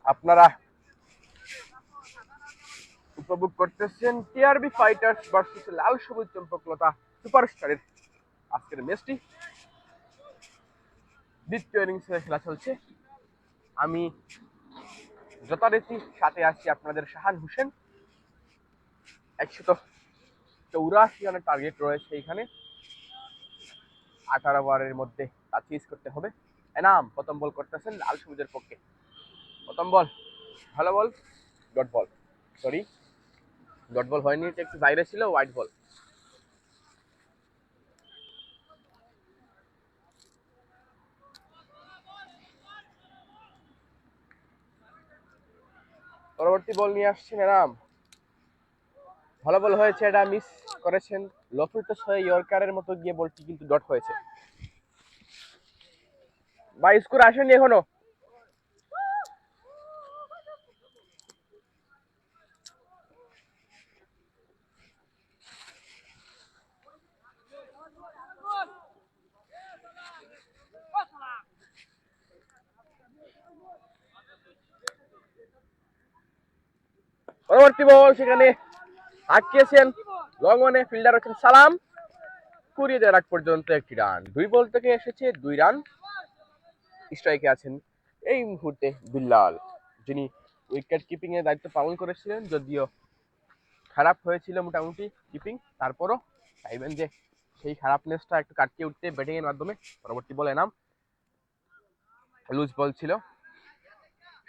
আপনারা উপভোগ করতেছেন টিআরবি ফাইটার্স ভার্সেস লাল সবুজ চম্পকলতা সুপারস্টারের আজকের ম্যাচটি। দ্বিতীয় ইনিংসে খেলা চলছে। আমি যথারীতি সাথে আছি আপনাদের শাহান হোসেন। 184 রানের টার্গেট রয়েছে এইখানে। 18 ওভারের মধ্যে তা চেজ করতে হবে। এনাম প্রথম বল করতেছেন লাল সবুজের পক্ষে। প্রথম বল ভালো ball, dot ball, sorry dot ball হয়নি, এটা একটু বাইরে ছিল, হোয়াইট বল। পরবর্তী বল নিয়ে আসছেন এনাম। ভালো বল হয়েছে, এটা মিস করেছেন। লফিটস হয়ে ইয়র্কারের মতো গিয়ে বলটি কিন্তু ডট হয়েছে। বা স্কোর আসেনি এখনো। পরবর্তী বল সেখানে আটকেছেন লং ওয়ানে, ফিল্ডার হচ্ছেন সালাম। কুড়িয়ে দেওয়ার আগ পর্যন্ত একটি রান। 2 বল থেকে এসেছে 2 রান। স্ট্রাইকে আছেন এই মুহূর্তে বিল্লাল, যিনি উইকেট কিপিং এর দায়িত্ব পালন করেছিলেন। যদিও খারাপ হয়েছিল মোটামুটি কিপিং, তারপরও চাইবেন যে সেই খারাপনেসটা একটু কাটিয়ে উঠতে ব্যাটিং এর মাধ্যমে। পরবর্তী বল এনাম, লুজ বল ছিল,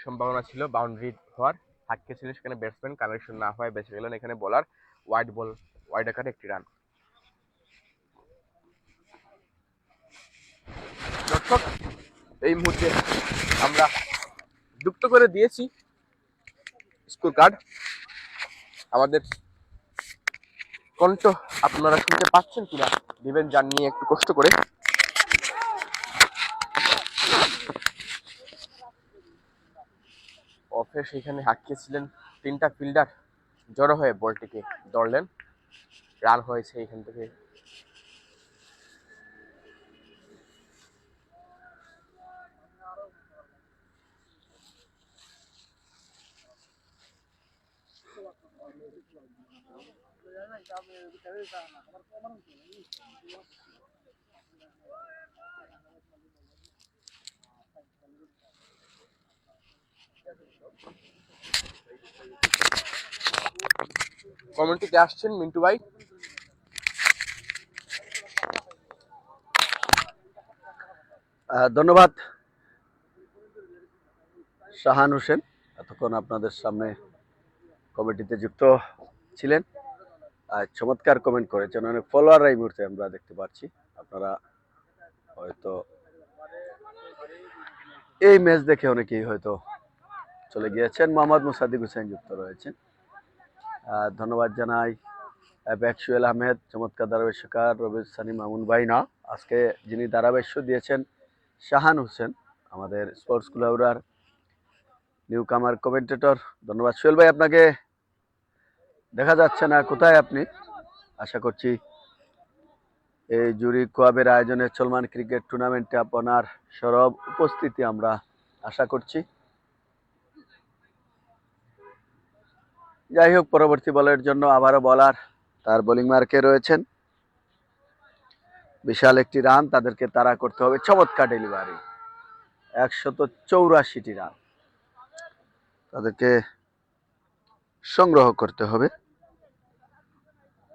সম্ভাবনা ছিল বাউন্ডারি হওয়ার। হাঁটকে ছিল সেখানে ব্যাটসম্যান, কানেকশন না হয় বেঁচে গেলেন এখানে বলার। ওয়াইড বল, ওয়াইড আকারে একটি রান। দর্শক, এই মুহূর্তে আমরা যুক্ত করে দিয়েছি স্কোর কার্ড। আমাদের কণ্ঠ আপনারা শুনতে পাচ্ছেন কিনা দিবেন জানিয়ে একটু কষ্ট করে। অফে সেখানে হাঁকিয়েছিলেন 3টা ফিল্ডার জড়ো হয়ে বলটিকে ধরলেন। রান হয়েছে এখান থেকে। কমেন্টটিতে আসছেন মিন্টু ভাই। ধন্যবাদ শাহান হোসেন, এতক্ষণ আপনাদের সামনে কমেন্টিতে যুক্ত ছিলেন। চমৎকার কমেন্ট করেছেন, অনেক ফলোয়াররা এই মুহূর্তে আমরা দেখতে পাচ্ছি। আপনারা হয়তো এই ম্যাচ দেখে অনেকেই হয়তো চলে গিয়েছেন। মোহাম্মদ মুসাদ্দিক হোসেন যুক্ত রয়েছেন, ধন্যবাদ জানাই। ব্যাকসুয়েল আহমেদ, চমৎকার ধারাভাষ্যকার। রবিজ সানি মামুন ভাই না, আজকে যিনি ধারাভাষ্য দিয়েছেন শাহান হোসেন, আমাদের স্পোর্টস ক্লাবের নিউ কামার কমেন্টেটর। ধন্যবাদ সোহেল ভাই, আপনাকে দেখা যাচ্ছে না, কোথায় আপনি? আশা করছি এই জুরি কোয়াবের আয়োজনে চলমান ক্রিকেট টুর্নামেন্টে আপনার সরব উপস্থিতি আমরা আশা করছি। যাই হোক, পরবর্তী বলের জন্য আবারও বলার তার বোলিং মার্কে রয়েছেন। বিশাল একটি রান তাদেরকে তাড়া করতে হবে। চমৎকার ডেলিভারি, 184টি রান তাদেরকে সংগ্রহ করতে হবে।